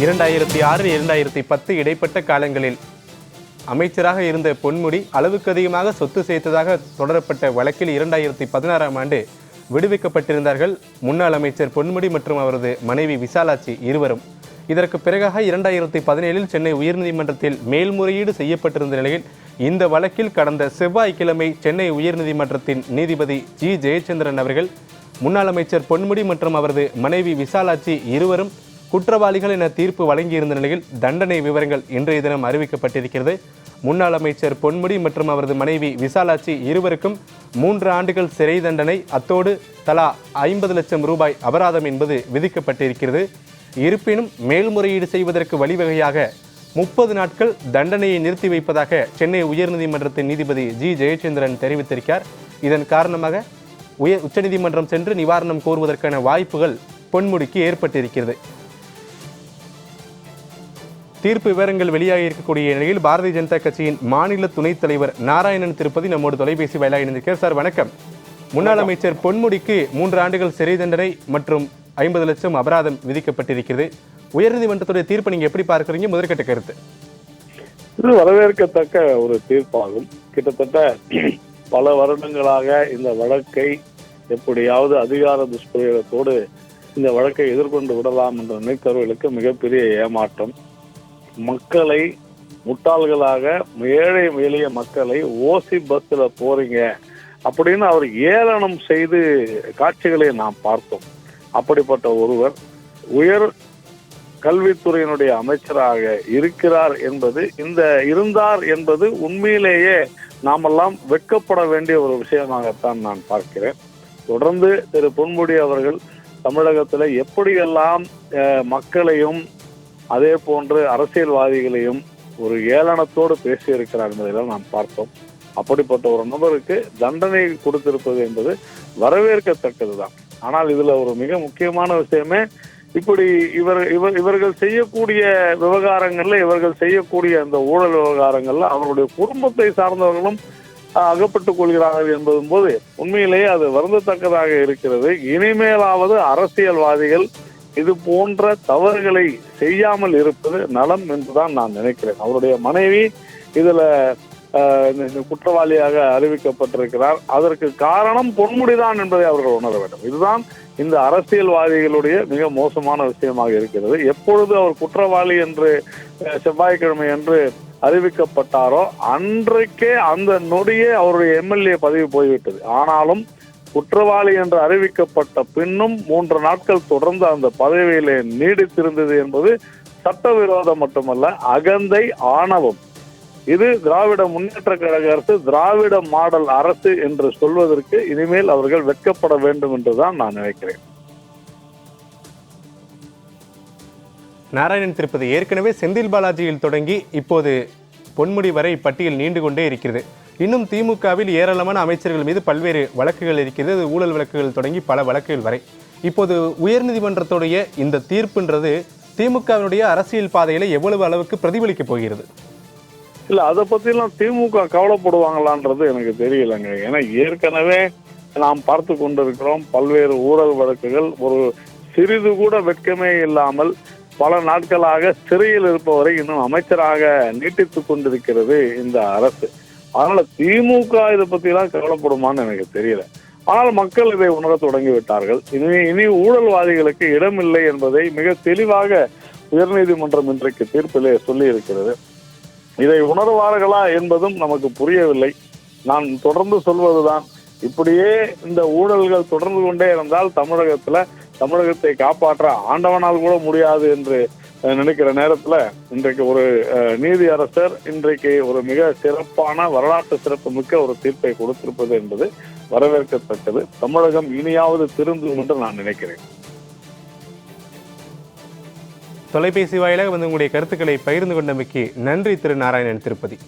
2006 2010 இடைப்பட்ட காலங்களில் அமைச்சராக இருந்த பொன்முடி அளவுக்கு அதிகமாக சொத்து சேர்த்ததாக தொடரப்பட்ட வழக்கில் 2016ஆம் ஆண்டு விடுவிக்கப்பட்டிருந்தார்கள் முன்னாள் அமைச்சர் பொன்முடி மற்றும் அவரது மனைவி விசாலாட்சி இருவரும். இதற்கு பிறகாக 2017இல் சென்னை உயர்நீதிமன்றத்தில் மேல்முறையீடு செய்யப்பட்டிருந்த நிலையில் இந்த வழக்கில் கடந்த செவ்வாய்க்கிழமை சென்னை உயர்நீதிமன்றத்தின் நீதிபதி ஜி ஜெயச்சந்திரன் அவர்கள் முன்னாள் அமைச்சர் பொன்முடி மற்றும் அவரது மனைவி விசாலாட்சி இருவரும் குற்றவாளிகள் என தீர்ப்பு வழங்கியிருந்த நிலையில் தண்டனை விவரங்கள் இன்றைய தினம் அறிவிக்கப்பட்டிருக்கிறது. முன்னாள் அமைச்சர் பொன்முடி மற்றும் அவரது மனைவி விசாலாட்சி இருவருக்கும் 3 ஆண்டுகள் சிறை தண்டனை, அத்தோடு தலா 50 லட்சம் ரூபாய் அபராதம் என்பது விதிக்கப்பட்டிருக்கிறது. இருப்பினும் மேல்முறையீடு செய்வதற்கு வழிவகையாக 30 நாட்கள் தண்டனையை நிறுத்தி வைப்பதாக சென்னை உயர்நீதிமன்றத்தின் நீதிபதி ஜி ஜெயச்சந்திரன் தெரிவித்திருக்கிறார். இதன் காரணமாக உச்சநீதிமன்றம் சென்று நிவாரணம் கோருவதற்கான வாய்ப்புகள் பொன்முடிக்கு ஏற்பட்டிருக்கிறது. தீர்ப்பு விவரங்கள் வெளியாகி இருக்கக்கூடிய நிலையில் பாரதிய ஜனதா கட்சியின் மாநில துணைத் தலைவர் நாராயணன் திருப்பதி நம்மோடு தொலைபேசி வாயிலாக இணைந்திருக்கிறார். சார் வணக்கம். முன்னாள் அமைச்சர் பொன்முடிக்கு 3 ஆண்டுகள் சிறை தண்டனை மற்றும் 50 லட்சம் அபராதம் விதிக்கப்பட்டிருக்கிறது. உயர்நீதிமன்றத்துடைய தீர்ப்பை நீங்க எப்படி பார்க்கறீங்க? முதற்கட்ட கருத்து. இது வரவேற்கத்தக்க ஒரு தீர்ப்பாகும். கிட்டத்தட்ட பல வருடங்களாக இந்த வழக்கை எப்படியாவது அதிகார துஷ்பிரயோகத்தோடு இந்த வழக்கை எதிர்கொண்டு விடலாம் என்ற நினைத்தவர்களுக்கு மிகப்பெரிய ஏமாற்றம். மக்களை முட்டாள்களாக, ஏழை எளிய மக்களை ஓசி பஸ்ல போறீங்க அப்படின்னு அவர் ஏளனம் செய்து காட்சிகளை நாம் பார்த்தோம். அப்படிப்பட்ட ஒருவர் உயர் கல்வித்துறையினுடைய அமைச்சராக இருக்கிறார் என்பது இருந்தார் என்பது உண்மையிலேயே நாமெல்லாம் வெட்கப்பட வேண்டிய ஒரு விஷயமாகத்தான் நான் பார்க்கிறேன். தொடர்ந்து திரு பொன்முடி அவர்கள் தமிழகத்தில் எப்படியெல்லாம் மக்களையும் அதே போன்று அரசியல்வாதிகளையும் ஒரு ஏளனத்தோடு பேசியிருக்கிறார் என்பதெல்லாம் நாம் பார்த்தோம். அப்படிப்பட்ட ஒரு நபருக்கு தண்டனை கொடுத்திருப்பது என்பது வரவேற்கத்தக்கதுதான். ஆனால் இதுல ஒரு மிக முக்கியமான விஷயமே, இப்படி இவர்கள் செய்யக்கூடிய விவகாரங்கள்ல, இவர்கள் செய்யக்கூடிய அந்த ஊழல் விவகாரங்கள்ல அவருடைய குடும்பத்தை சார்ந்தவர்களும் அகப்பட்டுக் கொள்கிறார்கள் என்பதும் போது உண்மையிலேயே அது வருந்தத்தக்கதாக இருக்கிறது. இனிமேலாவது அரசியல்வாதிகள் இது போன்ற தவறுகளை செய்யாமல் இருப்பது நலம் என்றுதான் நான் நினைக்கிறேன். அவருடைய மனைவி இதுல குற்றவாளியாக அறிவிக்கப்பட்டிருக்கிறார். அதற்கு காரணம் பொன்முடிதான் என்பதை அவர்கள் உணர வேண்டும். இதுதான் இந்த அரசியல்வாதிகளுடைய மிக மோசமான விஷயமாக இருக்கிறது. எப்பொழுது அவர் குற்றவாளி என்று செவ்வாய்க்கிழமை என்று அறிவிக்கப்பட்டாரோ அன்றைக்கே அந்த நொடியே அவருடைய எம்எல்ஏ பதவி போய்விட்டது. ஆனாலும் குற்றவாளி என்று அறிவிக்கப்பட்ட பின்னும் 3 நாட்கள் தொடர்ந்து அந்த பதவியிலே நீடித்திருந்தது என்பது சட்டவிரோதம் மட்டுமல்ல, அகந்தை, ஆணவம். இது திராவிட முன்னேற்ற கழக அரசு, திராவிட மாடல் அரசு என்று சொல்வதற்கு இனிமேல் அவர்கள் வெட்கப்பட வேண்டும் என்றுதான் நான் நினைக்கிறேன். நாராயணன் திருப்பதி, ஏற்கனவே செந்தில் பாலாஜியில் தொடங்கி இப்போது பொன்முடி வரை பட்டியல் நீண்டு கொண்டே இருக்கிறது. இன்னும் திமுகவில் ஏராளமான அமைச்சர்கள் மீது பல்வேறு வழக்குகள் இருக்கிறது. அது ஊழல் வழக்குகள் தொடங்கி பல வழக்குகள் வரை. இப்போது உயர்நீதிமன்றத்துடைய இந்த தீர்ப்புன்றது திமுகவினுடைய அரசியல் பாதையில எவ்வளவு அளவுக்கு பிரதிபலிக்க போகிறது? இல்ல, அதை பத்திலாம் திமுக கவலைப்படுவாங்களான்றது எனக்கு தெரியலங்க. ஏன்னா ஏற்கனவே நாம் பார்த்து கொண்டிருக்கிறோம் பல்வேறு ஊழல் வழக்குகள். ஒரு சிறிது கூட வெட்கமே இல்லாமல் பல நாட்களாக சிறையில் இருப்பவரை இன்னும் அமைச்சராக நீட்டித்துக் கொண்டிருக்கிறது இந்த அரசு. அதனால திமுக இதை பத்தி எல்லாம் கவலைப்படுமான்னு எனக்கு தெரியல. ஆனால் மக்கள் இதை உணர தொடங்கி விட்டார்கள். இனி ஊழல்வாதிகளுக்கு இடமில்லை என்பதை மிக தெளிவாக உயர்நீதிமன்றம் இன்றைக்கு தீர்ப்பிலே சொல்லி இருக்கிறது. இதை உணர்வார்களா என்பதும் நமக்கு புரியவில்லை. நான் தொடர்ந்து சொல்வதுதான், இப்படியே இந்த ஊழல்கள் தொடர்ந்து கொண்டே இருந்தால் தமிழகத்தை காப்பாற்ற ஆண்டவனால் கூட முடியாது என்று நினைக்கிற நேரத்துல இன்றைக்கு ஒரு நீதி அரசர் இன்றைக்கு ஒரு மிக சிறப்பான வரலாற்று சிறப்பு மிக்க ஒரு தீர்ப்பை கொடுத்திருப்பது என்பது வரவேற்கத்தக்கது. தமிழகம் இனியாவது திருந்தும் என்று நான் நினைக்கிறேன். தொலைபேசி வாயிலாக உங்களுடைய கருத்துக்களை பகிர்ந்து கொண்டமைக்கு நன்றி திரு நாராயணன் திருப்பதி.